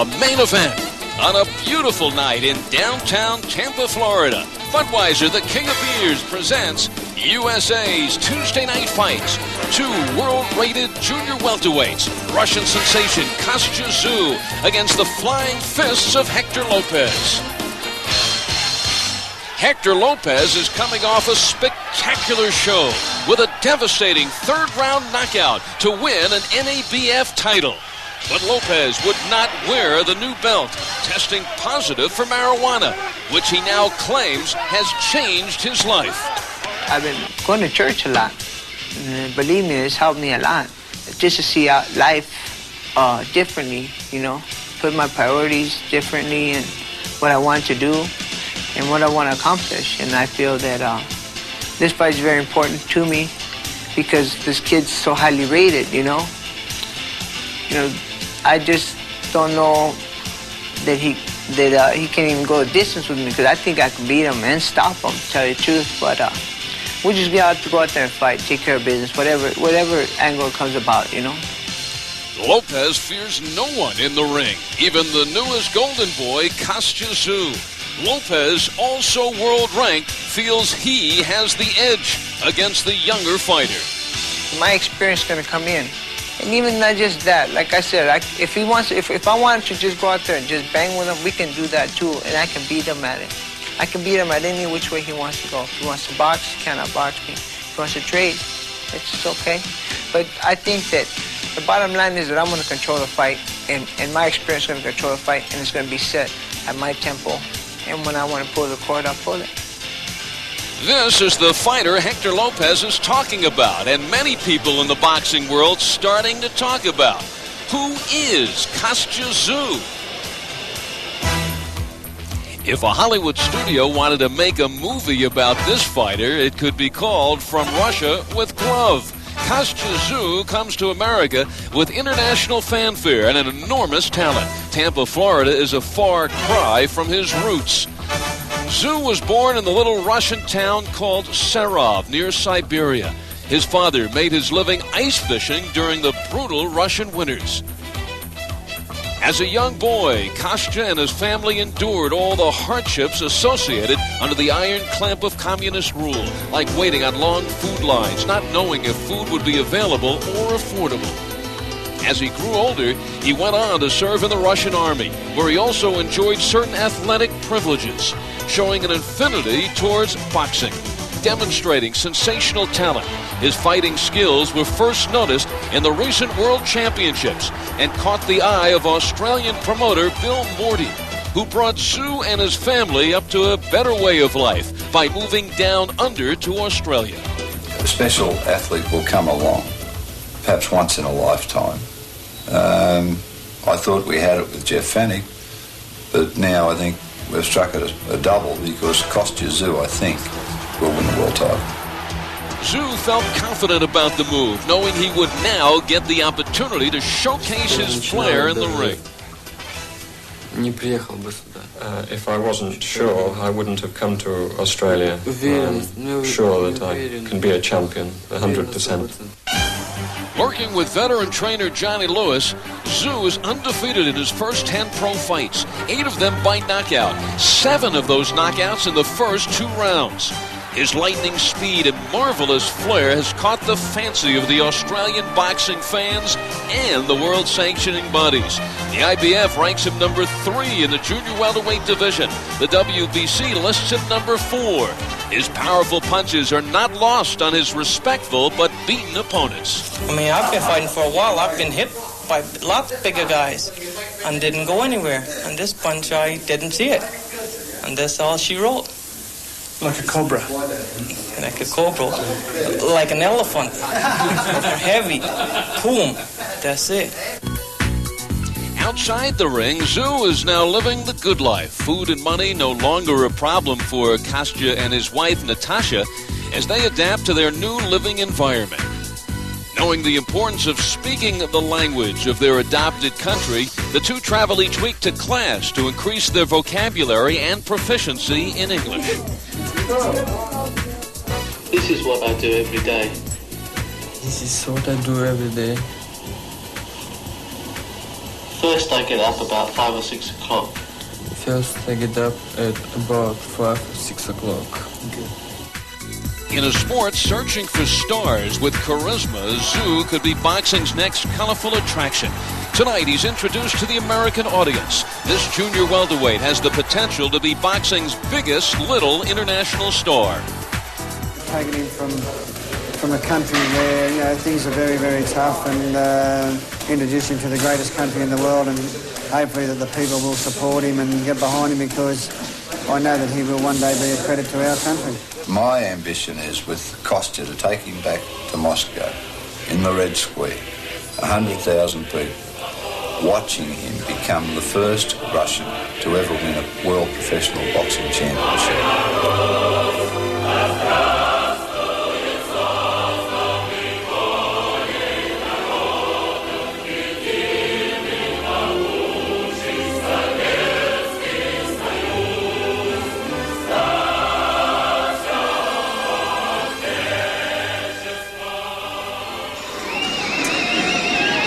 The main event on a beautiful night in downtown Tampa, Florida. Budweiser, the king of beers, presents USA's Tuesday night fights. Two world-rated junior welterweights, Russian sensation Kostya Tszyu against the flying fists of Hector Lopez. Hector Lopez is coming off a spectacular show with a devastating third-round knockout to win an NABF title. But Lopez would not wear the new belt, testing positive for marijuana, which he now claims has changed his life. I've been going to church a lot. And believe me, it's helped me a lot. Just to see life differently, you know, put my priorities differently and what I want to do and what I want to accomplish. And I feel that this fight is very important to me because this kid's so highly rated, you know. I just don't know that he can't even go a distance with me because I think I can beat him and stop him, to tell you the truth. But we'll just go out there and fight, take care of business, whatever angle comes about, you know. Lopez fears no one in the ring, even the newest golden boy, Kostya Tszyu. Lopez, also world-ranked, feels he has the edge against the younger fighter. My experience is going to come in. And even not just that, like I said, if I want to just go out there and just bang with him, we can do that too, and I can beat him at it. I can beat him at any which way he wants to go. If he wants to box, he cannot box me. If he wants to trade, it's okay. But I think that the bottom line is that I'm going to control the fight, and my experience is going to control the fight, and it's going to be set at my tempo. And when I want to pull the cord, I'll pull it. This is the fighter Hector Lopez is talking about, and many people in the boxing world starting to talk about. Who is Kostya Tszyu? If a Hollywood studio wanted to make a movie about this fighter, it could be called From Russia with Glove. Kostya Tszyu comes to America with international fanfare and an enormous talent. Tampa, Florida is a far cry from his roots. Tszyu was born in the little Russian town called Serov, near Siberia. His father made his living ice fishing during the brutal Russian winters. As a young boy, Kostya and his family endured all the hardships associated under the iron clamp of communist rule, like waiting on long food lines, not knowing if food would be available or affordable. As he grew older, he went on to serve in the Russian army, where he also enjoyed certain athletic privileges, showing an affinity towards boxing, demonstrating sensational talent. His fighting skills were first noticed in the recent World Championships and caught the eye of Australian promoter Bill Morty, who brought Tszyu and his family up to a better way of life by moving down under to Australia. A special athlete will come along, perhaps once in a lifetime. I thought we had it with Jeff Fanning, but now I think we've struck a double because Kostya Tszyu, I think, will win the world title. Tszyu felt confident about the move, knowing he would now get the opportunity to showcase his flair in the ring. If I wasn't sure, I wouldn't have come to Australia. I'm sure that I can be a champion, 100%. Working with veteran trainer Johnny Lewis, Tszyu is undefeated in his first 10 pro fights, 8 of them by knockout, 7 of those knockouts in the first 2 rounds. His lightning speed and marvelous flair has caught the fancy of the Australian boxing fans and the world sanctioning bodies. The IBF ranks him number 3 in the junior welterweight division. The WBC lists him number 4. His powerful punches are not lost on his respectful but beaten opponents. I mean, I've been fighting for a while. I've been hit by lots of bigger guys and didn't go anywhere. And this punch, I didn't see it. And that's all she wrote. Like a cobra. Like a cobra. Like an elephant. Heavy. Boom. That's it. Outside the ring, Tszyu is now living the good life. Food and money no longer a problem for Kostya and his wife Natasha as they adapt to their new living environment. Knowing the importance of speaking the language of their adopted country, the two travel each week to class to increase their vocabulary and proficiency in English. This is what I do every day. This is what I do every day. First I get up about 5 or 6 o'clock. First I get up at about 5 or 6 o'clock. Okay. In a sport searching for stars with charisma, Tszyu could be boxing's next colorful attraction. Tonight, he's introduced to the American audience. This junior welterweight has the potential to be boxing's biggest little international star. Taking him from a country where things are very, very tough, and introduce him to the greatest country in the world, and hopefully that the people will support him and get behind him, because I know that he will one day be a credit to our country. My ambition is with Kostya to take him back to Moscow in the Red Square. 100,000 people watching him become the first Russian to ever win a world professional boxing championship.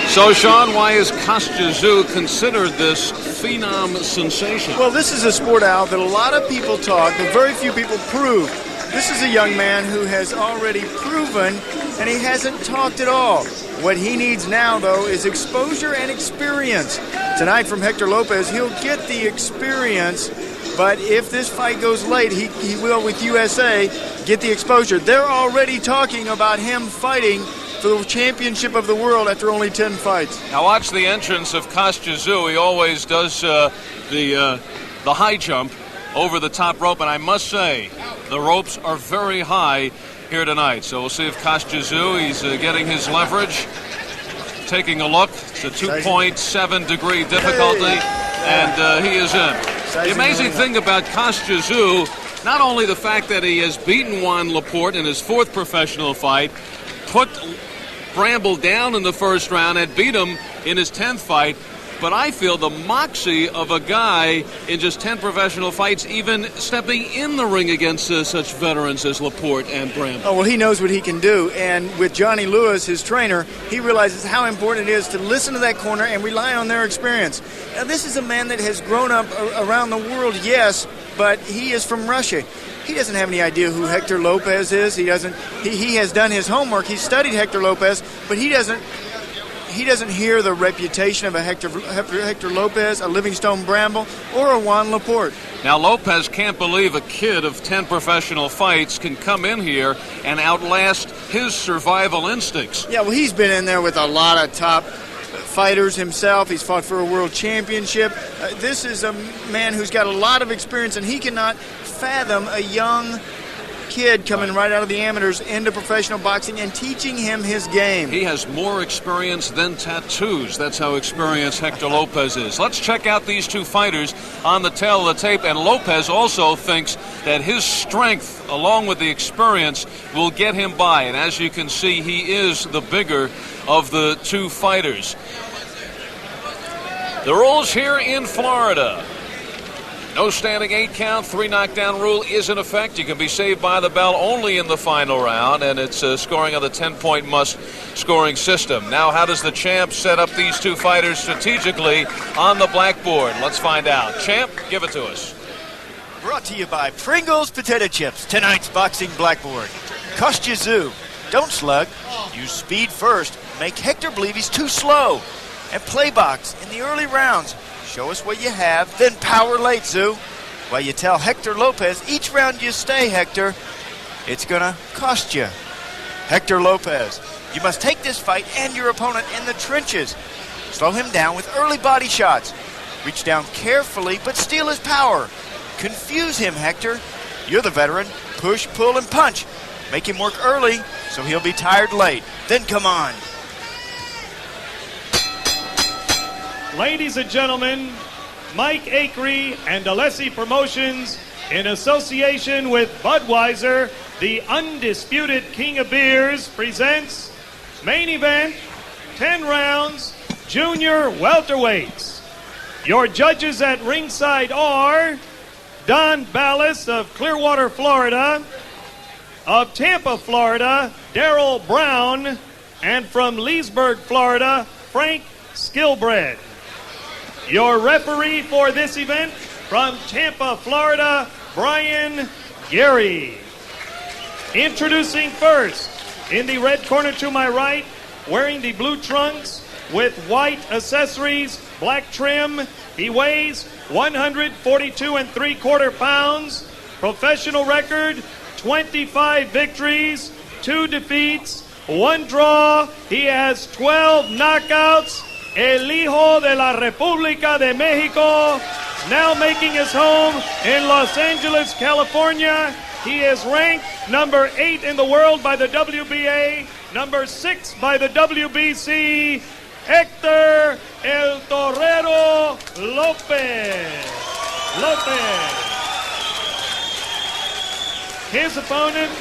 So, Sean, why is Kostya Tszyu considered this phenom sensation? Well, this is a sport, Al, that a lot of people talk, but very few people prove. This is a young man who has already proven, and he hasn't talked at all. What he needs now, though, is exposure and experience. Tonight from Hector Lopez, he'll get the experience, but if this fight goes late, he will, with USA, get the exposure. They're already talking about him fighting for the championship of the world after only 10 fights. Now watch the entrance of Kostya Tszyu. He always does the high jump over the top rope, and I must say, the ropes are very high here tonight. So we'll see if Kostya Tszyu, he's getting his leverage, taking a look. It's a 2.7 degree difficulty, and he is in. The amazing thing about Kostya Tszyu, not only the fact that he has beaten Juan Laporte in his 4th professional fight, put Bramble down in the first round and beat him in his 10th fight, but I feel the moxie of a guy in just 10 professional fights, even stepping in the ring against such veterans as Laporte and Bramble. Oh, well, he knows what he can do, and with Johnny Lewis, his trainer, he realizes how important it is to listen to that corner and rely on their experience. Now, this is a man that has grown up around the world, yes, but he is from Russia. He doesn't have any idea who Hector Lopez is. He has done his homework. He studied Hector Lopez, but he doesn't hear the reputation of a Hector Lopez, a Livingstone Bramble, or a Juan Laporte. Now, Lopez can't believe a kid of 10 professional fights can come in here and outlast his survival instincts. Yeah, well, he's been in there with a lot of top fighters himself. He's fought for a world championship. This is a man who's got a lot of experience, and he cannot fathom a young kid coming right out of the amateurs into professional boxing and teaching him his game. He has more experience than tattoos. That's how experienced Hector Lopez is. Let's check out these two fighters on the tail of the tape, and Lopez also thinks that his strength along with the experience will get him by, and as you can see, he is the bigger of the two fighters. The rules here in Florida: no standing 8 count, 3 knockdown rule is in effect. You can be saved by the bell only in the final round, and it's scoring on the 10-point must scoring system. Now, how does the champ set up these two fighters strategically on the blackboard? Let's find out. Champ, give it to us. Brought to you by Pringles Potato Chips, tonight's boxing blackboard. Kostya Tszyu, don't slug. Use speed first. Make Hector believe he's too slow. And play box in the early rounds. Show us what you have, then power late, Tszyu. While you tell Hector Lopez, each round you stay, Hector, it's gonna cost you. Hector Lopez, you must take this fight and your opponent in the trenches. Slow him down with early body shots. Reach down carefully, but steal his power. Confuse him, Hector. You're the veteran. Push, pull, and punch. Make him work early, so he'll be tired late. Then come on. Ladies and gentlemen, Mike Akery and Alessi Promotions, in association with Budweiser, the undisputed king of beers, presents main event, 10 rounds, junior welterweights. Your judges at ringside are Don Ballas of Clearwater, Florida, of Tampa, Florida, Darrell Brown, and from Leesburg, Florida, Frank Skilbred. Your referee for this event from Tampa, Florida, Brian Gary. Introducing first, in the red corner to my right, wearing the blue trunks with white accessories, black trim. He weighs 142 3/4 pounds. Professional record, 25 victories, 2 defeats, 1 draw. He has 12 knockouts. El Hijo de la República de Mexico, now making his home in Los Angeles, California. He is ranked number 8 in the world by the WBA, number 6 by the WBC, Hector El Torero Lopez. His opponent,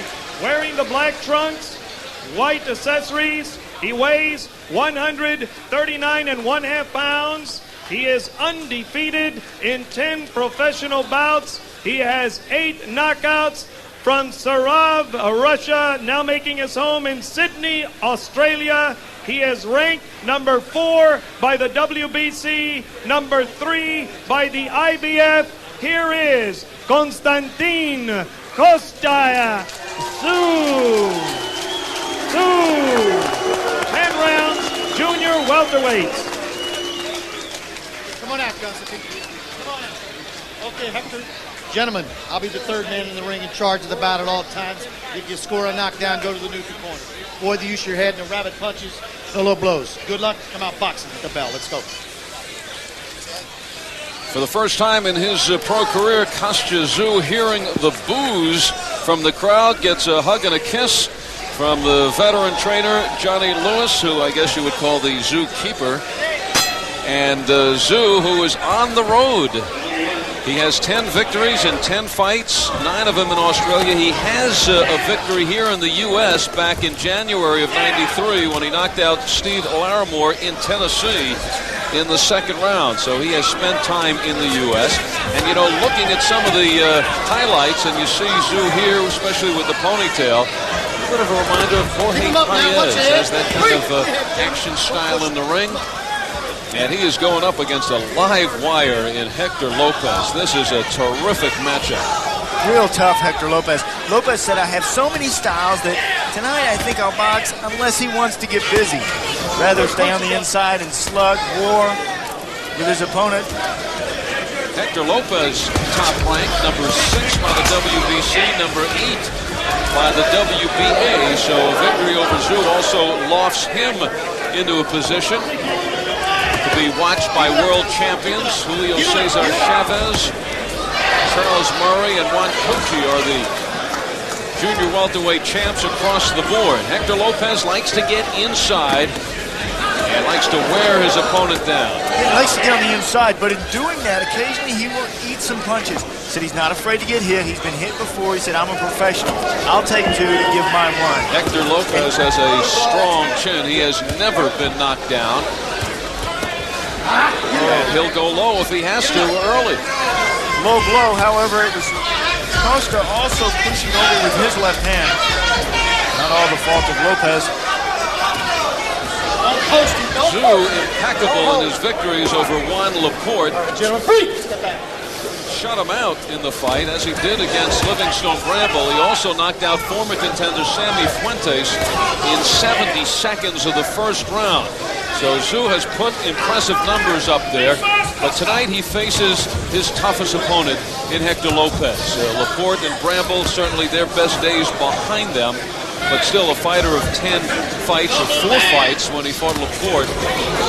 wearing the black trunks, white accessories. He weighs 139 1/2 pounds. He is undefeated in 10 professional bouts. He has 8 knockouts. From Sarajevo, Russia, now making his home in Sydney, Australia. He is ranked number 4 by the WBC, number 3 by the IBF. Here is Konstantin Kostya Tszyu. 10 rounds, junior welterweights. Come on out, Konstantin. Come on out. Okay, Hector. Gentlemen, I'll be the third man in the ring in charge of the bout at all times. If you score a knockdown, go to the neutral corner. Avoid the use of your head, no rabbit punches, no low blows. Good luck. Come out boxing at the bell. Let's go. For the first time in his pro career, Kostya Tszyu, hearing the boos from the crowd, gets a hug and a kiss from the veteran trainer, Johnny Lewis, who I guess you would call the zookeeper. And Tszyu, who is on the road. He has 10 victories in 10 fights, 9 of them in Australia. He has a victory here in the U.S. back in January of '93 when he knocked out Steve Larimore in Tennessee in the second round. So he has spent time in the U.S. And, you know, looking at some of the highlights, and you see Tszyu here, especially with the ponytail, a bit of a reminder of Jorge Paez, has that kind of action style in the ring. And he is going up against a live wire in Hector Lopez. This is a terrific matchup. Real tough, Hector Lopez. Lopez said, I have so many styles that tonight I think I'll box unless he wants to get busy. Rather stay on the inside and slug, war with his opponent. Hector Lopez, top rank, number 6 by the WBC, number 8 by the WBA. So a victory over Tszyu also lofts him into a position to be watched by world champions. Julio Cesar Chavez, Charles Murray, and Juan Cochi are the junior welterweight champs across the board. Hector Lopez likes to get inside and likes to wear his opponent down. He likes to get on the inside, but in doing that, occasionally he will eat some punches. He said he's not afraid to get hit. He's been hit before. He said, I'm a professional. I'll take 2 to give mine 1. Hector Lopez has a strong chin. He has never been knocked down. And he'll go low if he has to early. Low blow, however, it was Costa also pushing over with his left hand. Not all the fault of Lopez. Tszyu impeccable in his victories over Juan Laporte. Shut him out in the fight, as he did against Livingstone Bramble. He also knocked out former contender Sammy Fuentes in 70 seconds of the first round. So Tszyu has put impressive numbers up there, but tonight he faces his toughest opponent in Hector Lopez. Laporte and Bramble, certainly their best days behind them, but still a fighter of 10 fights or 4 fights when he fought Laporte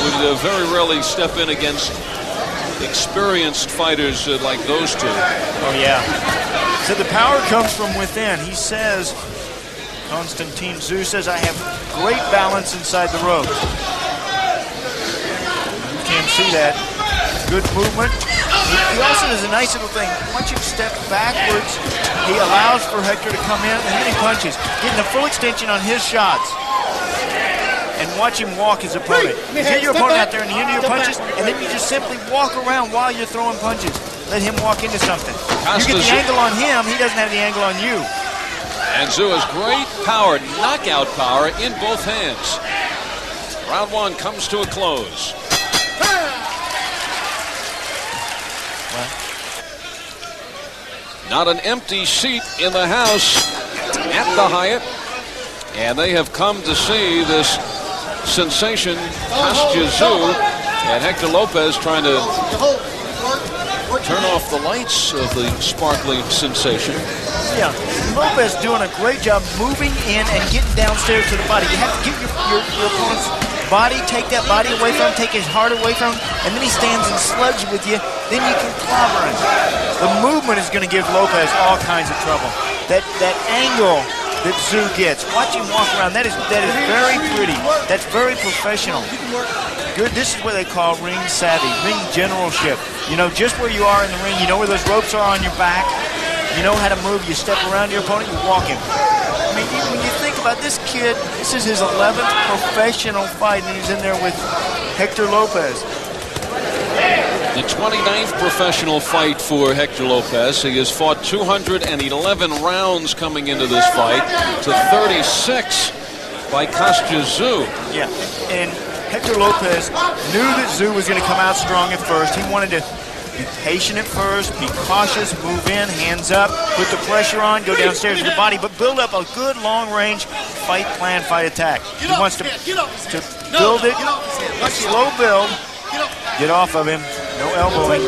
would very rarely step in against experienced fighters like those two. Oh, yeah. So the power comes from within. He says, Konstantin Tszyu says, I have great balance inside the ropes. You can't see that. Good movement. He also does a nice little thing. Once you step backwards, he allows for Hector to come in, and then he punches, getting a full extension on his shots. And watch him walk his opponent. You get your opponent out there in the end of your punches, and then you just simply walk around while you're throwing punches. Let him walk into something. You get the angle on him, he doesn't have the angle on you. And Tszyu has great power, knockout power in both hands. Round 1 comes to a close. Not an empty seat in the house at the Hyatt. And they have come to see this sensation, Kostya Tszyu, and Hector Lopez trying to turn off the lights of the sparkling sensation. Yeah, Lopez doing a great job moving in and getting downstairs to the body. You have to get your opponent's body, take that body away from him, take his heart away from him, and then he stands and slugs with you. Then you can clobber him. The movement is going to give Lopez all kinds of trouble. That angle that Tszyu gets, watch him walk around. That is very pretty. That's very professional. Good. This is what they call ring savvy, ring generalship. You know just where you are in the ring. You know where those ropes are on your back. You know how to move. You step around your opponent, you walk him. I mean, when you think about this kid, this is his 11th professional fight, and he's in there with Hector Lopez. The 29th professional fight for Hector Lopez. He has fought 211 rounds coming into this fight to 36 by Kostya Tszyu. Yeah, and Hector Lopez knew that Tszyu was going to come out strong at first. He wanted to be patient at first, be cautious, move in, hands up, put the pressure on, go downstairs to the body, but build up a good long-range fight plan, fight attack. He wants to build it, slow build, get off of him, no elbowing.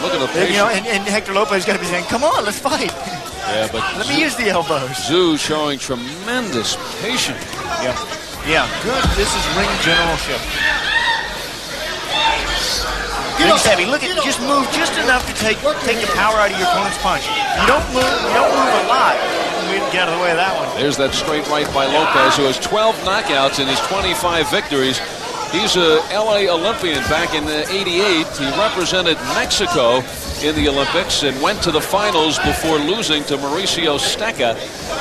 Look at the patience. You know, and Hector Lopez got to be saying, come on, let's fight. Yeah, but let me use the elbows. Tszyu showing tremendous patience. Yeah, good. This is ring generalship. Ring savvy. Look at, just move just enough to take the power out of your opponent's punch. You don't move a lot. We didn't get out of the way of that one. There's that straight right by Lopez, who has 12 knockouts in his 25 victories. He's a LA Olympian back in '88. He represented Mexico in the Olympics and went to the finals before losing to Mauricio Steca.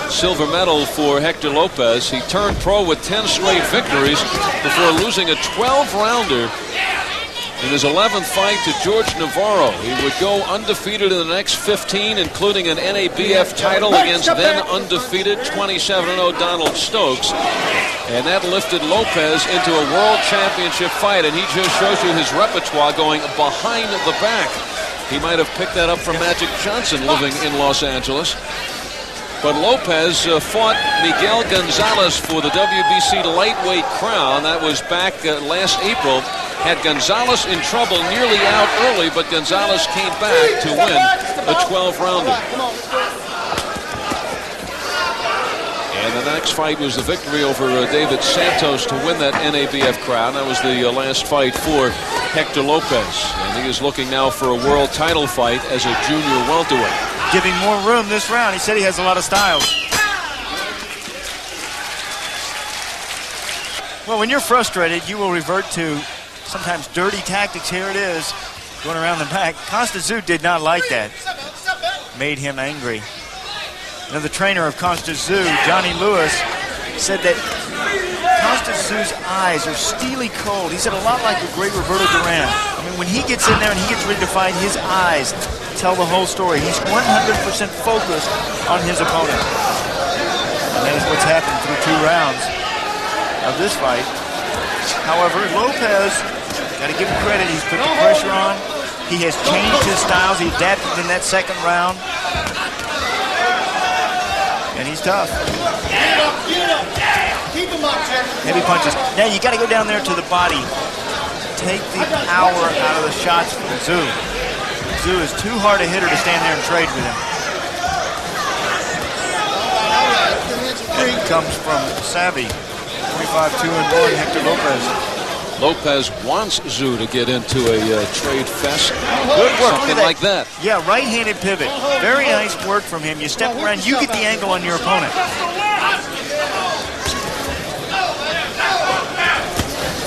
Silver medal for Hector Lopez. He turned pro with 10 straight victories before losing a 12-rounder in his 11th fight to George Navarro. He would go undefeated in the next 15, including an NABF title against then undefeated 27-0 Donald Stokes. And that lifted Lopez into a world championship fight, and he just shows you his repertoire going behind the back. He might have picked that up from Magic Johnson living in Los Angeles. But Lopez fought Miguel Gonzalez for the WBC lightweight crown. That was back last April. Had Gonzalez in trouble, nearly out early, but Gonzalez came back to win a 12-rounder. And the next fight was the victory over David Santos to win that NABF crown. That was the last fight for Hector Lopez. And he is looking now for a world title fight as a junior welterweight. Giving more room this round. He said he has a lot of styles. Well, when you're frustrated, you will revert to sometimes dirty tactics. Here it is, going around the back. Kostya Tszyu did not like that. Made him angry. You know, the trainer of Kostya Tszyu, Johnny Lewis, said that Kostya Tszyu's eyes are steely cold. He said a lot like the great Roberto Duran. I mean, when he gets in there and he gets ready to fight, his eyes tell the whole story. He's 100% focused on his opponent. And that is what's happened through 2 rounds of this fight. However, Lopez, got to give him credit, he's put the pressure on. He has changed his styles. He adapted in that second round. And he's tough. Keep him up, Jeff. Heavy punches. Now you got to go down there to the body. Take the power out of the shots from Tszyu. Tszyu is too hard a hitter to stand there and trade with him. And it comes from Savvy. 25-2-1, Hector Lopez. Lopez wants Tszyu to get into a trade fest. Good work. Something like that. Yeah, right-handed pivot. Very nice work from him. You step around, you get the angle on your opponent.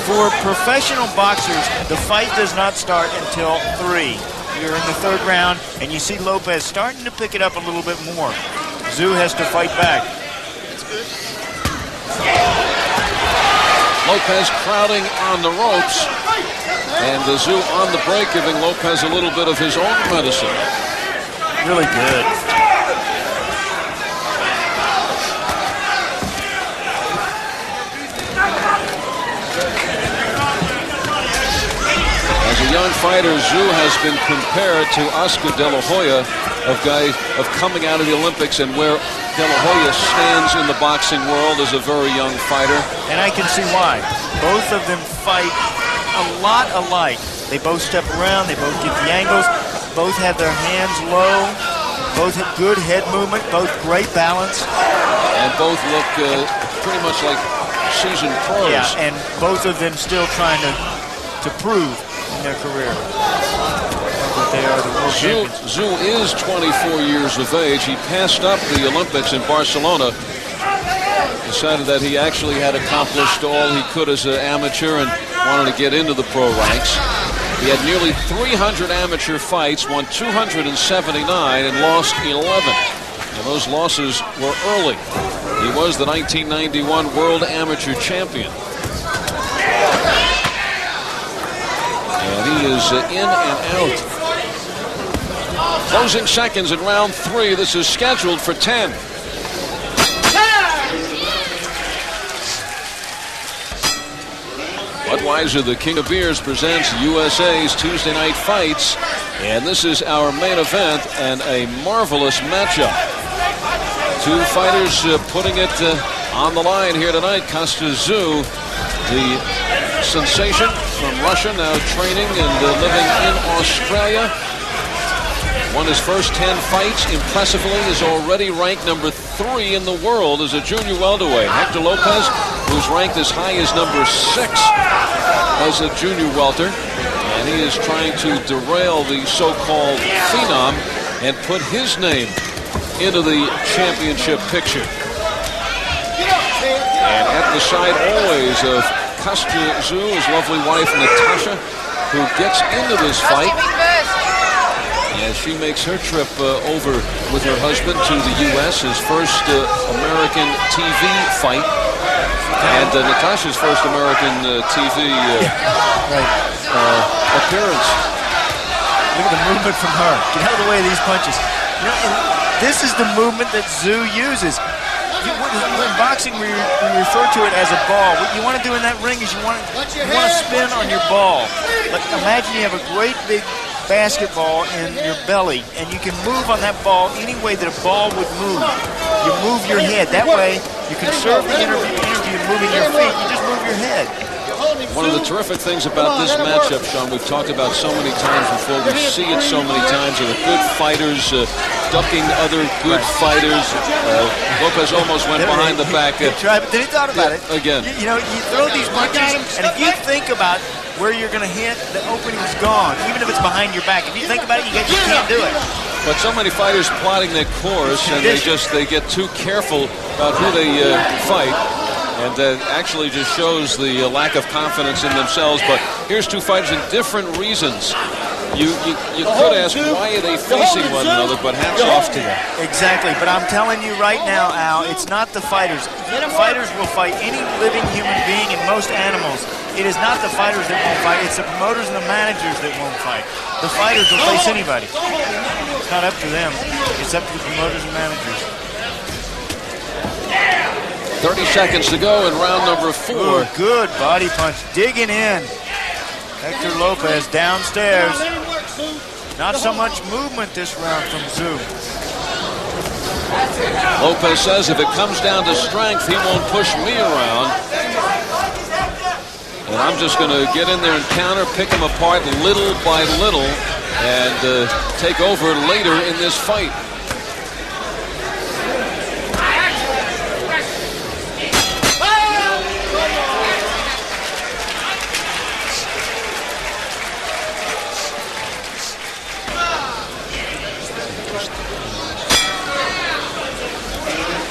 For professional boxers, the fight does not start until 3. You're in the 3rd round, and you see Lopez starting to pick it up a little bit more. Tszyu has to fight back. Lopez crowding on the ropes, and Tszyu on the break, giving Lopez a little bit of his own medicine. Really good. As he a young fighter, Tszyu has been compared to Oscar De La Hoya, of coming out of the Olympics, and where De La Hoya stands in the boxing world as a very young fighter. And I can see why. Both of them fight a lot alike. They both step around, they both get the angles, both have their hands low, both have good head movement, both great balance. And both look pretty much like seasoned pros. Yeah, and both of them still trying to prove in their career that they are the world champions. Tszyu is 24 years of age. He passed up the Olympics in Barcelona. Decided that he actually had accomplished all he could as an amateur and wanted to get into the pro ranks. He had nearly 300 amateur fights, won 279, and lost 11. And those losses were early. He was the 1991 World Amateur Champion. And he is in and out. Closing seconds in round 3. This is scheduled for 10. Budweiser, the King of Beers, presents USA's Tuesday Night Fights. And this is our main event and a marvelous matchup. Two fighters putting it on the line here tonight. Kostya Tszyu, the sensation from Russia, now training and living in Australia. Won his first 10 fights impressively, is already ranked number 3 in the world as a junior welterweight. Hector Lopez, who's ranked as high as number 6 as a junior welter. And he is trying to derail the so-called phenom and put his name into the championship picture. And at the side always of Kostya Tszyu, his lovely wife Natasha, who gets into this fight as she makes her trip over with her husband to the U.S., his first American TV fight, and Natasha's first American TV appearance. Look at the movement from her. Get out of the way of these punches. You know, and this is the movement that Tszyu uses. In boxing, we refer to it as a ball. What you want to do in that ring is you want to spin on your ball. But imagine you have a great big basketball in your belly, and you can move on that ball any way that a ball would move. You move your head. That way, you can serve the energy moving your feet. You just move your head. One of the terrific things about this matchup, Sean, we've talked about so many times before, we see it so many times, are the good fighters ducking other good fighters. Lopez almost went behind the back. He tried, but then he thought about it. Again. You know, you throw these punches, and if you think about where you're going to hit, the opening's gone, even if it's behind your back. If you think about it, you can't do it. But so many fighters plotting their course, and they get too careful about who they fight. And that actually just shows the lack of confidence in themselves. But here's two fighters in different reasons. You could ask, why are they facing one another, but hats off to them. Exactly, but I'm telling you right now, Al, it's not the fighters. Fighters will fight any living human being and most animals. It is not the fighters that won't fight, it's the promoters and the managers that won't fight. The fighters will face anybody. It's not up to them, it's up to the promoters and managers. 30 seconds to go in round number 4. Ooh, good body punch, digging in. Hector Lopez downstairs. Not so much movement this round from Tszyu. Lopez says if it comes down to strength, he won't push me around. And I'm just going to get in there and counter, pick him apart little by little, and take over later in this fight.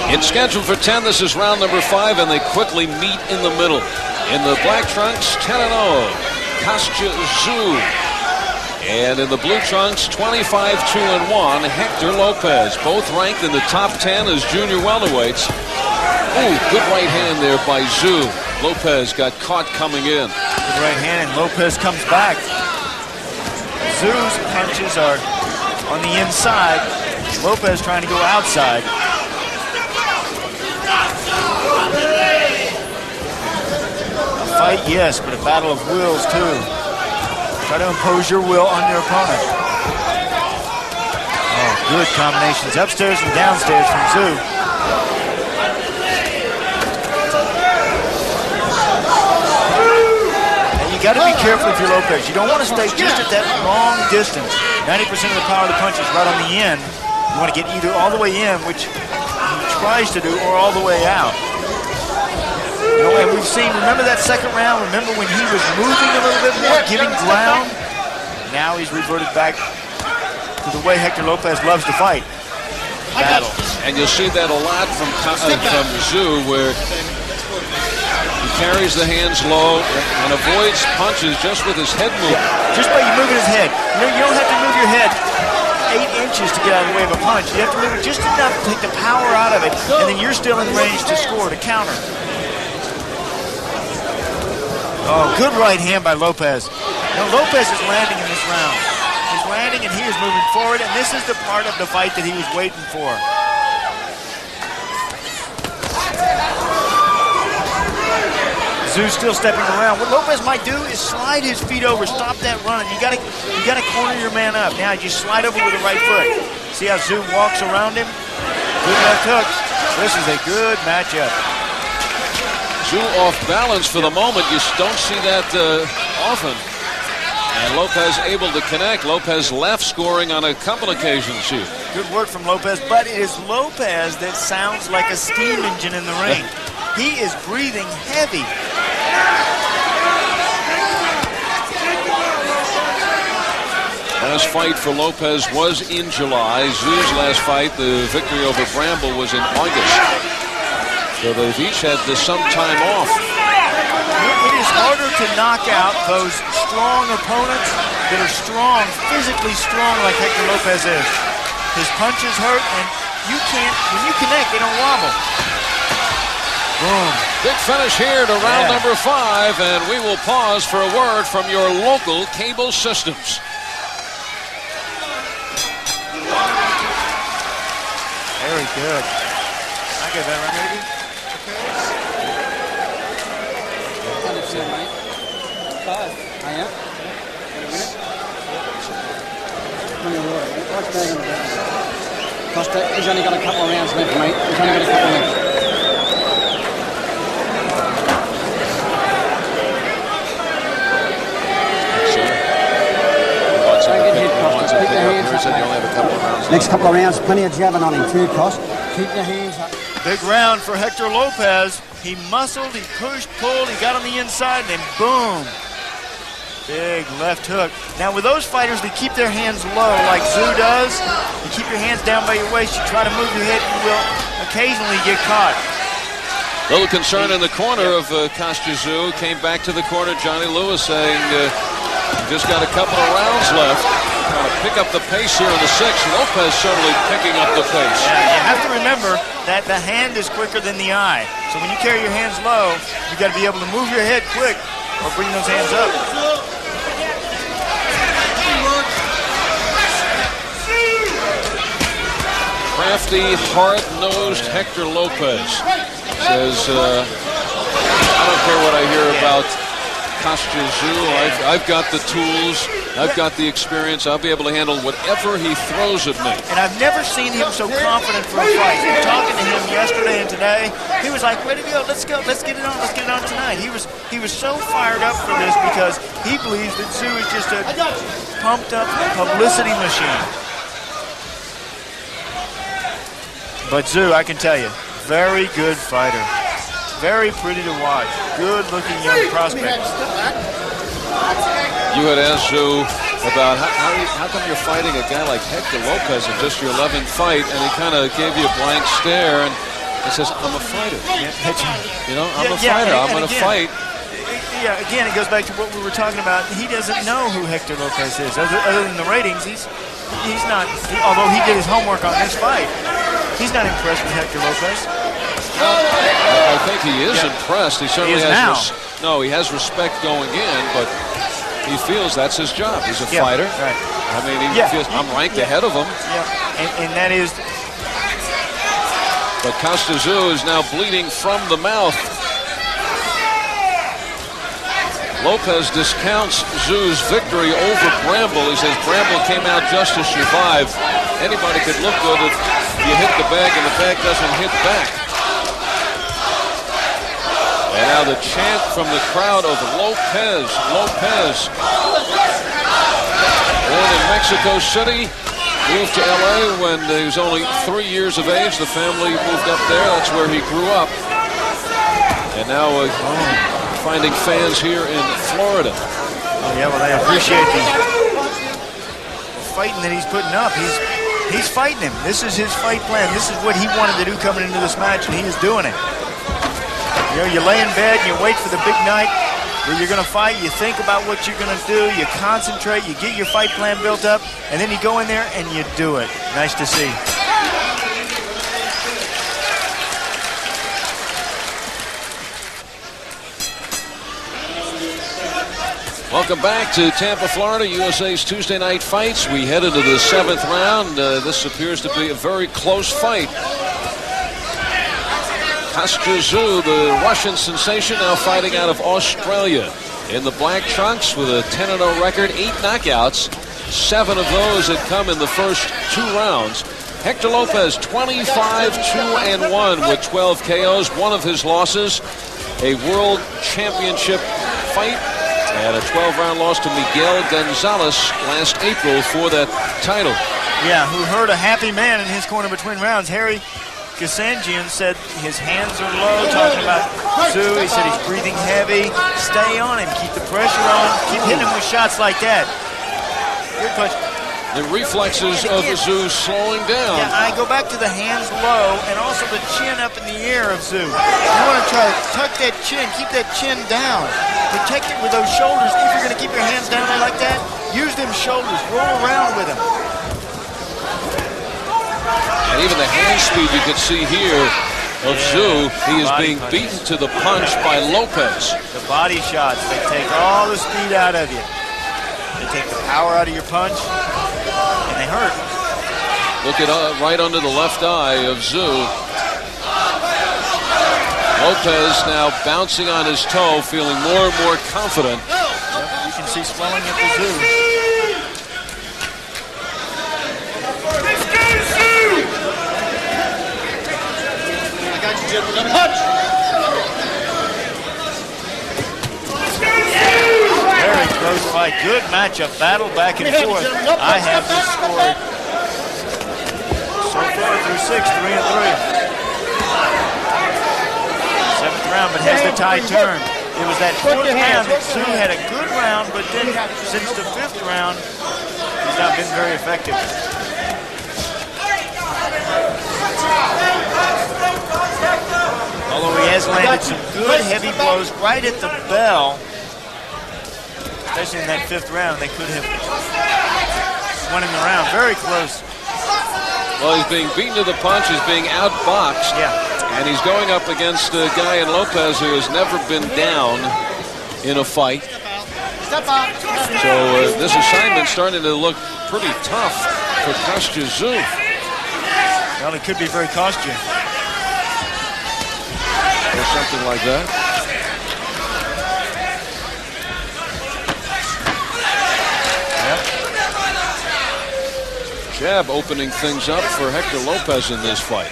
It's scheduled for 10. This is round number 5, and they quickly meet in the middle. In the black trunks, 10-0, Kostya Tszyu. And in the blue trunks, 25-2-1, Hector Lopez. Both ranked in the top 10 as junior welterweights. Ooh, good right hand there by Tszyu. Lopez got caught coming in. Good right hand, and Lopez comes back. Tszyu's punches are on the inside. Lopez trying to go outside. A fight, yes, but a battle of wills, too. Try to impose your will on your opponent. Oh, good combinations upstairs and downstairs from Tszyu. And you got to be careful if you're Lopez. You don't want to stay just at that long distance. 90% of the power of the punch is right on the end. You want to get either all the way in, which he tries to do, or all the way out. You know, and we've seen, remember that second round? Remember when he was moving a little bit more, giving ground? Now he's reverted back to the way Hector Lopez loves to fight. Battle. And you'll see that a lot from Tszyu, where he carries the hands low and avoids punches just with his head movement. Yeah, just by moving his head. You don't have to move your head 8 inches to get out of the way of a punch. You have to move it just enough to take the power out of it, and then you're still in range to score, to counter. Oh, good right hand by Lopez. Now Lopez is landing in this round. He's landing and he is moving forward, and this is the part of the fight that he was waiting for. Tszyu still stepping around. What Lopez might do is slide his feet over, stop that run. You gotta corner your man up. Now you slide over with the right foot. See how Tszyu walks around him? Good left hook. This is a good matchup. Tszyu off balance for the moment. You don't see that often. And Lopez able to connect. Lopez left scoring on a couple occasions here. Good work from Lopez, but it is Lopez that sounds like a steam engine in the ring. He is breathing heavy. Last fight for Lopez was in July. Tszyu's last fight, the victory over Bramble, was in August. So they've each had some time off. It is harder to knock out those strong opponents that are strong, physically strong like Hector Lopez is. His punches hurt, and you can't, when you connect, they don't wobble. Boom. Big finish here to round number 5, and we will pause for a word from your local cable systems. Very good. I get that right, maybe? Kostya, he's only got a couple of rounds left, mate. He's only got a couple left. Next couple of rounds, plenty of jabbing on him too, Kost. Keep your hands up. Big round for Hector Lopez. He muscled, he pushed, pulled, he got on the inside, and then boom. Big left hook. Now with those fighters, they keep their hands low like Tszyu does. You keep your hands down by your waist. You try to move your head, you will occasionally get caught. Little concern in the corner of Kostya Tszyu. Came back to the corner, Johnny Lewis saying, just got a couple of rounds left. Trying to pick up the pace here in the 6th. Lopez certainly picking up the pace. Yeah, you have to remember that the hand is quicker than the eye. So when you carry your hands low, you got to be able to move your head quick or bring those hands up. Crafty, hard-nosed Hector Lopez says, I don't care what I hear about Kostya Tszyu. I've got the tools. I've got the experience. I'll be able to handle whatever he throws at me. And I've never seen him so confident for a fight. We were talking to him yesterday and today. He was like, ready to go. Let's go. Let's get it on. Let's get it on tonight. He was so fired up for this because he believes that Tszyu is just a pumped-up publicity machine. But Tszyu, I can tell you, very good fighter. Very pretty to watch. Good-looking young prospect. You had asked Tszyu about how come you're fighting a guy like Hector Lopez in just your 11th fight, and he kind of gave you a blank stare, and he says, I'm a fighter. You know, I'm a fighter. I'm going to fight. Yeah, again, it goes back to what we were talking about. He doesn't know who Hector Lopez is. Other than the ratings, he's not, although he did his homework on this fight, he's not impressed with Hector Lopez. I think he is impressed. He certainly has. He has respect going in, but he feels that's his job. He's a fighter. Right. I mean, he feels I'm ranked ahead of him. Yeah, and that is. But Kostya Tszyu is now bleeding from the mouth. Lopez discounts Tszyu's victory over Bramble. He says Bramble came out just to survive. Anybody could look good if you hit the bag and the bag doesn't hit back. And now the chant from the crowd of Lopez. Lopez, born in Mexico City, moved to LA when he was only 3 years of age. The family moved up there. That's where he grew up. And now finding fans here in Florida. Oh, yeah, well, they appreciate the fighting that he's putting up. He's fighting him. This is his fight plan. This is what he wanted to do coming into this match, and he is doing it. You know, you lay in bed and you wait for the big night where you're going to fight. You think about what you're going to do. You concentrate. You get your fight plan built up, and then you go in there and you do it. Nice to see. Welcome back to Tampa, Florida, USA's Tuesday night fights. We head into the 7th round. This appears to be a very close fight. Kostya Tszyu, the Russian sensation, now fighting out of Australia. In the black trunks with a 10-0 record, 8 knockouts. 7 of those had come in the first 2 rounds. Hector Lopez, 25-2-1 with 12 KOs. One of his losses, a world championship fight, and a 12-round loss to Miguel Gonzalez last April for that title. Yeah, who heard a happy man in his corner between rounds. Harry Kasanjian said his hands are low, talking about Tszyu. He said he's breathing heavy. Stay on him. Keep the pressure on. Keep hitting him with shots like that. Good punch. The reflexes of Tszyu slowing down. Yeah, I go back to the hands low and also the chin up in the air of Tszyu. You want to try to tuck that chin, keep that chin down. Protect it with those shoulders. If you're going to keep your hands down there like that, use them shoulders. Roll around with them. And even the hand speed you can see here of Tszyu. He is being beaten to the punch by Lopez. The body shots, they take all the speed out of you. They take the power out of your punch, and they hurt. Look at right under the left eye of Tszyu. Lopez now bouncing on his toe, feeling more and more confident. Yep, you can see swelling at the Tszyu. I got you, Jim, with a punch. Very close fight. Good matchup. Battle back and forth. I have this scored so far through 6, 3-3. 7th round, but has the tide turned. It was that 4th round that Tszyu had a good round, but then since the 5th round, he's not been very effective. Although he has landed some good heavy blows right at the bell, especially in that 5th round, they could have won him the round. Very close. Well, he's being beaten to the punch. He's being outboxed. Yeah. And he's going up against a guy in Lopez who has never been down in a fight. So this assignment's starting to look pretty tough for Kostya Tszyu. Well, it could be very costly. Or something like that. Yep. Jab opening things up for Hector Lopez in this fight.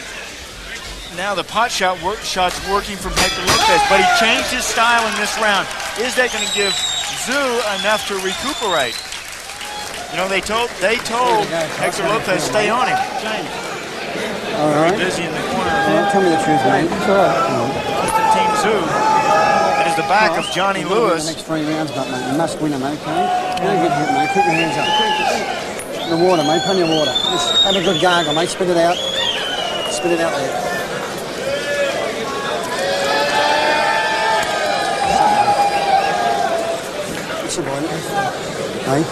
Now the pot shot's working from Hector Lopez, but he changed his style in this round. Is that going to give Tszyu enough to recuperate? You know, they told Hector Lopez stay on him. All right. Busy in the corner. Tell me the truth, mate. It's all right. Team Tszyu. That is the back of Johnny Lewis. The next 3 rounds, but mate, you must win them, mate. Okay? Don't get hit, mate. Keep your hands up. The water, mate. Plenty of water. Just have a good gargle, mate. Spit it out. Spit it out there. What's the point? Hey?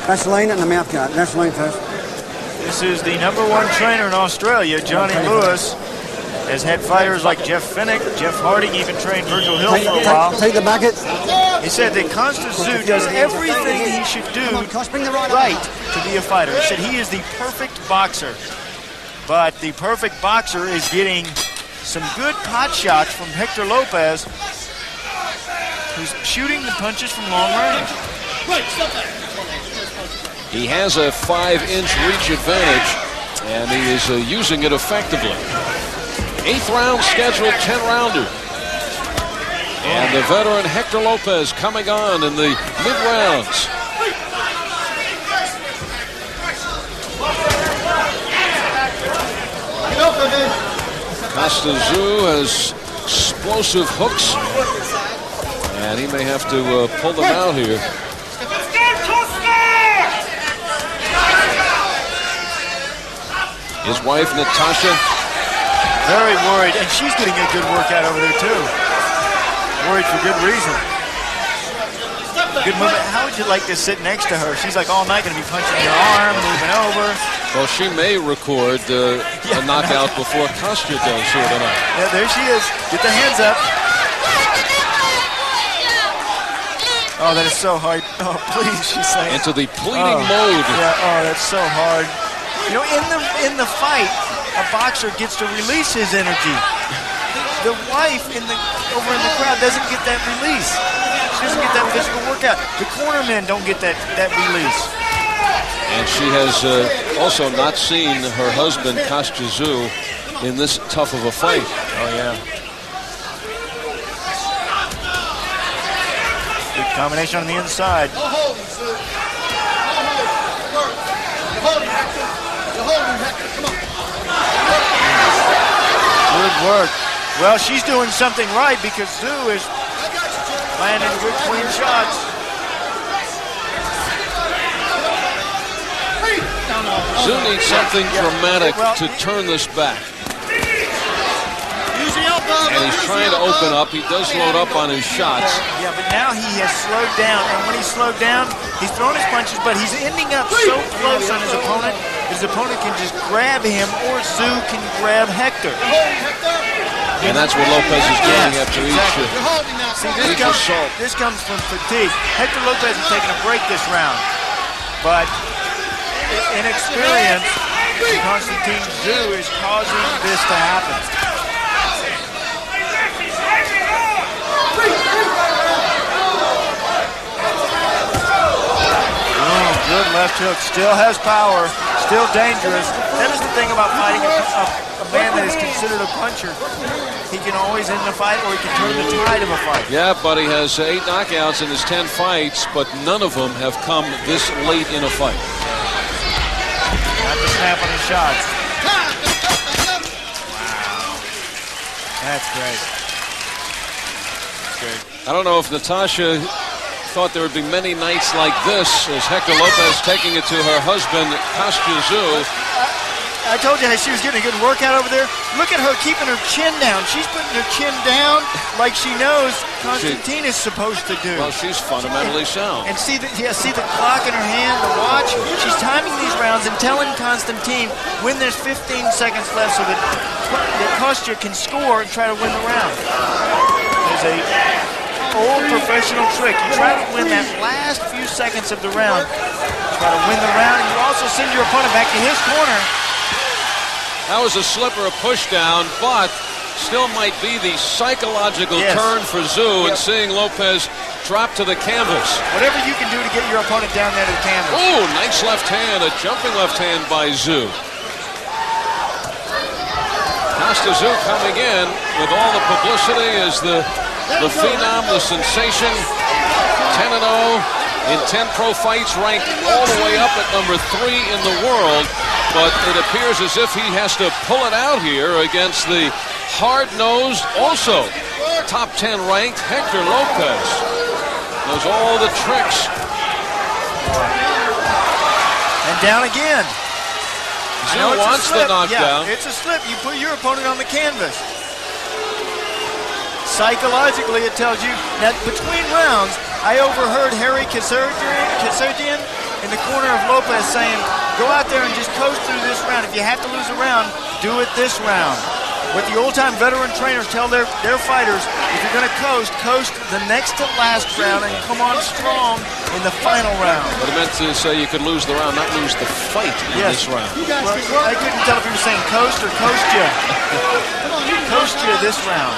Vaseline in the mouth guard. Vaseline first. This is the #1 trainer in Australia, Johnny Lewis. Has had fighters like Jeff Fennick, Jeff Harding, even trained Virgil Hill for a while. Take the bucket. He said that Kostya Tszyu does everything he should do right to be a fighter. He said he is the perfect boxer. But the perfect boxer is getting some good pot shots from Hector Lopez, who's shooting the punches from long range. He has a 5-inch reach advantage, and he is using it effectively. 8th round scheduled, 10-rounder. And the veteran Hector Lopez coming on in the mid-rounds. Kostya Tszyu has explosive hooks, and he may have to pull them out here. His wife, Natasha, very worried, and she's getting a good workout over there, too. Worried for good reason. Good movement. How would you like to sit next to her? She's like all night going to be punching your arm, moving over. Well, she may record a knockout before Kostya does here tonight. Yeah, there she is. Get the hands up. Oh, that is so hard. Oh, please, she's saying. Into the pleading mode. Yeah, oh, that's so hard. You know, in the fight, a boxer gets to release his energy. The wife over in the crowd doesn't get that release. She doesn't get that physical workout. The corner men don't get that release. And she has also not seen her husband, Kostya Tszyu, in this tough of a fight. Oh, yeah. Good combination on the inside. Good work. Well, she's doing something right because Tszyu is landing good, clean shots. Tszyu needs something dramatic to turn this back. And he's trying to open up. He does load up on his shots. Yeah, but now he has slowed down. And when he's slowed down, he's throwing his punches, but he's ending up so close on his opponent can just grab him, or Tszyu can grab Hector. And that's what Lopez is doing after each assault. This comes from fatigue. Hector Lopez is taking a break this round. But inexperience, Kostya Tszyu is causing this to happen. Oh, good left hook. Still has power. Still dangerous. That is the thing about fighting a man that is considered a puncher. He can always end the fight, or he can turn the tide of a fight. Yeah, but he has 8 knockouts in his 10 fights, but none of them have come this late in a fight. Not to snap on his shots. Wow. That's great. I don't know if Natasha thought there would be many nights like this as Hector Lopez taking it to her husband, Kostya Tszyu. I told you she was getting a good workout over there. Look at her keeping her chin down. She's putting her chin down like she knows Konstantin is supposed to do. Well, she's fundamentally sound. And see the clock in her hand, the watch. She's timing these rounds and telling Konstantin when there's 15 seconds left so that Kostya can score and try to win the round. There's a old professional trick. You try to win that last few seconds of the round. Try to win the round, and you also send your opponent back to his corner. That was a slipper, a push down, but still might be the psychological turn for Tszyu in seeing Lopez drop to the canvas. Whatever you can do to get your opponent down there to the canvas. Oh, nice left hand, a jumping left hand by Tszyu. Kostya Tszyu coming in with all the publicity as the phenom, the sensation, 10-0 in 10 pro fights, ranked all the way up at number 3 in the world. But it appears as if he has to pull it out here against the hard-nosed, also top 10 ranked Hector Lopez. Knows all the tricks. And down again. Tszyu wants the knockdown. Yeah, it's a slip. You put your opponent on the canvas. Psychologically, it tells you. Now, between rounds, I overheard Harry Kassergian in the corner of Lopez saying, go out there and just coast through this round. If you have to lose a round, do it this round. what the old-time veteran trainers tell their fighters, if you're going to coast the next to last round and come on strong in the final round. But it meant to say you could lose the round, not lose the fight in this round. Well, I couldn't tell if he was saying coast or Kostya. Kostya this round.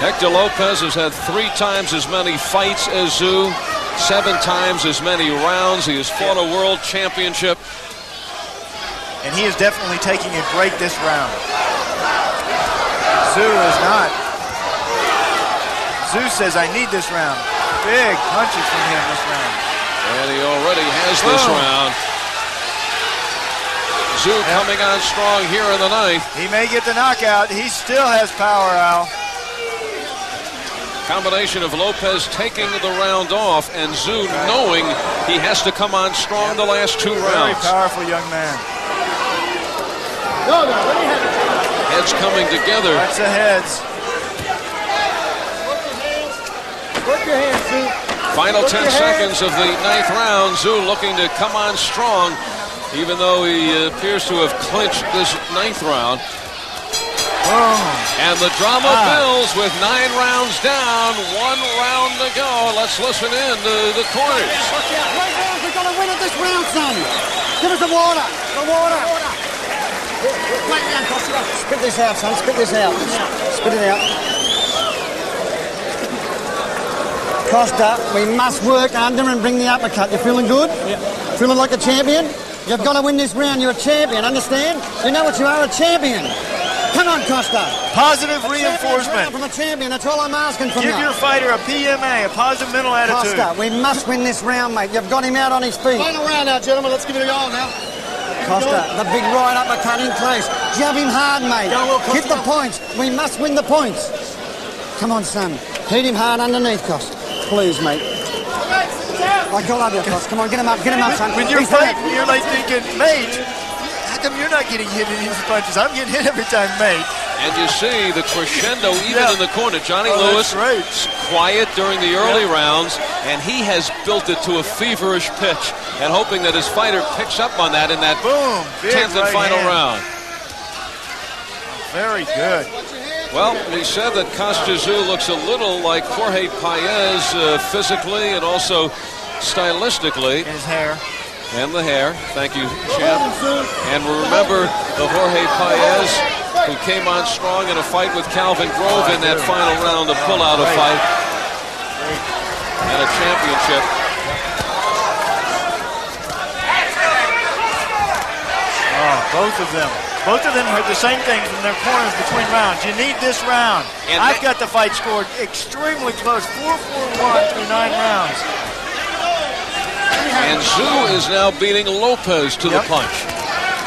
Hector Lopez has had 3 times as many fights as Tszyu, 7 times as many rounds. He has fought a world championship. And he is definitely taking a break this round. Tszyu is not. Tszyu says, I need this round. Big punches from him this round. And he already has this round. Tszyu coming on strong here in the 9th. He may get the knockout. He still has power, Al. Combination of Lopez taking the round off and Tszyu knowing he has to come on strong the last 2 rounds. Very powerful young man. Heads coming together. That's the heads. Work your hands, Tszyu. Final 10 seconds of the 9th round. Tszyu looking to come on strong, even though he appears to have clinched this 9th round. And the drama builds with 9 rounds down, 1 round to go. Let's listen in to the corners. We're going to win it this round, son. Give us the water. The water. Wait down, Kostya. Spit this out, son. Spit this out. Spit it out. Kostya, we must work under and bring the uppercut. You feeling good? Yeah. Feeling like a champion? You've got to win this round. You're a champion, understand? You know what you are, a champion. Come on, Kostya. Positive reinforcement. From a champion, that's all I'm asking from you. Give your fighter a PMA, a positive mental attitude. Kostya, we must win this round, mate. You've got him out on his feet. Final round now, gentlemen. Let's give it a go now. Kostya, the big right uppercut in close. Jab him hard, mate. Hit the points. We must win the points. Come on, son. Hit him hard underneath, Kostya. Please, mate. I love you, Kostya. Come on, get him up, son. When you're fighting, you're like thinking, mate, how come you're not getting hit in these punches? I'm getting hit every time, mate. And you see the crescendo even in the corner. Johnny Lewis, quiet during the early rounds, and he has built it to a feverish pitch, and hoping that his fighter picks up on that in that 10th and final round. Very good. Well, we said that Kostya Tszyu looks a little like Jorge Paez physically and also stylistically. His hair. And the hair. Thank you, champ. And remember the Jorge Paez who came on strong in a fight with Calvin Grove in that final round to pull out a fight and a championship. Both of them. Both of them heard the same things from their corners between rounds. You need this round. And I've got the fight scored extremely close. 4-4-1 through 9 rounds. And Tszyu is now beating Lopez to the punch.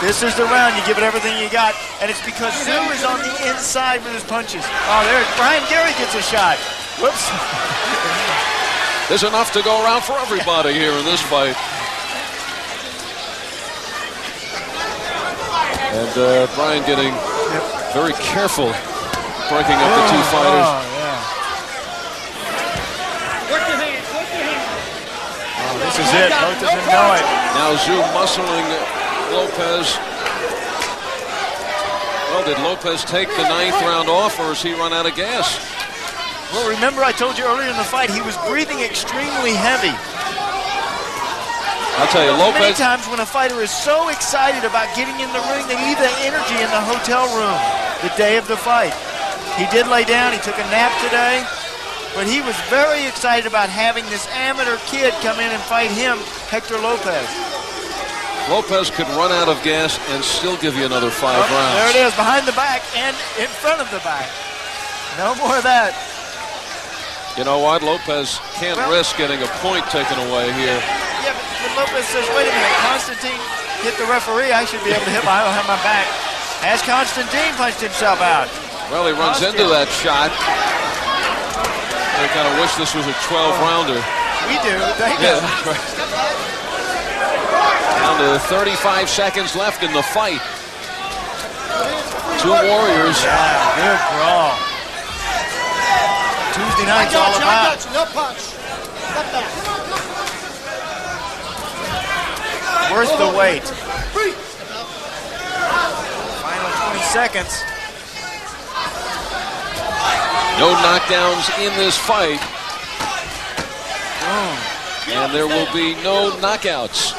This is the round. You give it everything you got. And it's because Tszyu is on the inside with his punches. Oh, there. Brian Gary gets a shot. Whoops. There's enough to go around for everybody here in this fight. And Brian getting very careful breaking up the 2 fighters. This is it. Both of them know it. Now Tszyu muscling Lopez. Well, did Lopez take the 9th round off, or has he run out of gas? Well, remember I told you earlier in the fight, he was breathing extremely heavy. I'll tell you, Lopez... Many times when a fighter is so excited about getting in the ring, they leave that energy in the hotel room the day of the fight. He did lay down. He took a nap today. But he was very excited about having this amateur kid come in and fight him, Hector Lopez. Lopez could run out of gas and still give you another 5 rounds. There it is, behind the back and in front of the back. No more of that. You know what? Lopez can't risk getting a point taken away here. Yeah, but Lopez says, wait a minute, Constantine hit the referee. I should be able to hit behind my back. As Constantine punched himself out. Well, he runs into that shot. They kind of wish this was a 12-rounder. We do. They do. Down to 35 seconds left in the fight. 2 warriors. Yeah, good brawl. Tuesday night's all about. No punch. Worth the wait. Final 20 seconds. No knockdowns in this fight. And there will be no knockouts.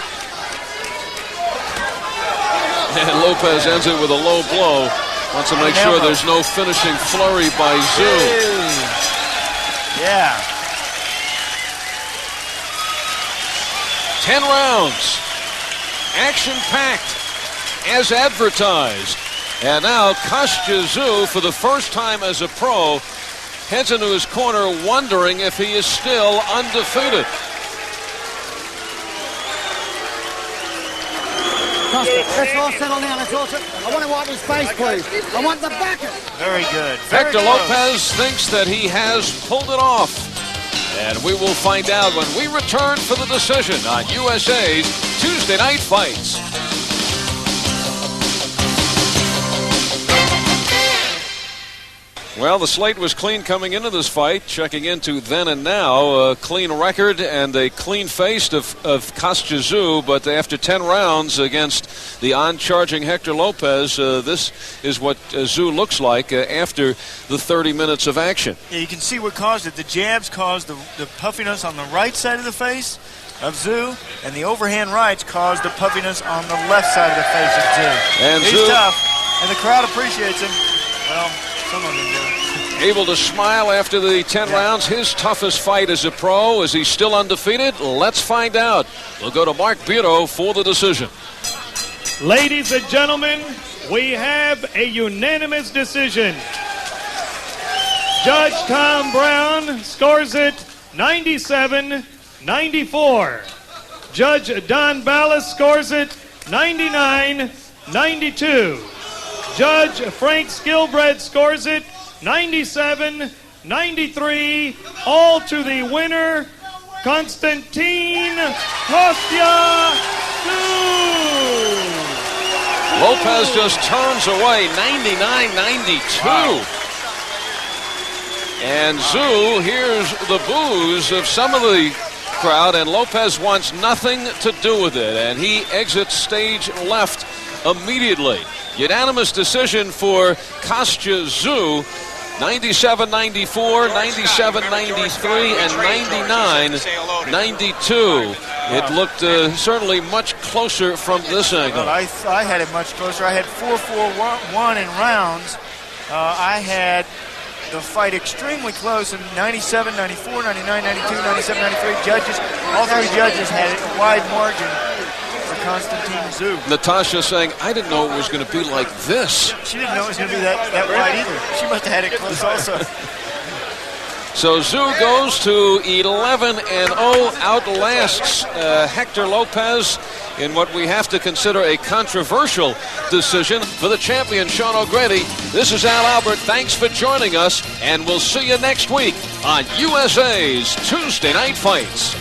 And Lopez ends it with a low blow. Wants to make sure there's no finishing flurry by Tszyu. Yeah. 10 rounds. Action-packed as advertised. And now Kostya Tszyu, for the first time as a pro, heads into his corner wondering if he is still undefeated. Kostya, let's all settle down. Let's all settle. I want to wipe his face, please. I want the bucket. Very good. Hector Lopez thinks that he has pulled it off. And we will find out when we return for the decision on USA's Tuesday Night Fights. Well, the slate was clean coming into this fight. Checking into then and now, a clean record and a clean face of Kostya Tszyu. But after 10 rounds against the on-charging Hector Lopez, this is what Tszyu looks like after the 30 minutes of action. Yeah, you can see what caused it. The jabs caused the puffiness on the right side of the face of Tszyu, and the overhand rights caused the puffiness on the left side of the face of Tszyu. And he's Tszyu, tough, and the crowd appreciates him. Well, some of them do. Able to smile after the 10 rounds. His toughest fight as a pro. Is he still undefeated? Let's find out. We'll go to Mark Bureau for the decision. Ladies and gentlemen, we have a unanimous decision. Judge Tom Brown scores it 97-94. Judge Don Ballas scores it 99-92. Judge Frank Skilbred scores it 97-93, all to the winner, Konstantin Kostya Tszyu. Lopez just turns away, 99-92. Wow. And Tszyu hears the boos of some of the crowd, and Lopez wants nothing to do with it, and he exits stage left immediately. Unanimous decision for Kostya Tszyu, 97-94, 97-93, and 99-92. It looked certainly much closer from this angle. Well, I had it much closer. I had 4-4-1 in rounds. I had the fight extremely close in 97, 94, 99, 92, 97, 93. Judges, all three judges had a wide margin for Konstantin Tszyu. Natasha saying, I didn't know it was going to be like this. She didn't know it was going to be that wide either. She must have had it close also. So Tszyu goes to 11-0, outlasts Hector Lopez in what we have to consider a controversial decision. For the champion, Sean O'Grady, this is Al Albert. Thanks for joining us, and we'll see you next week on USA's Tuesday Night Fights.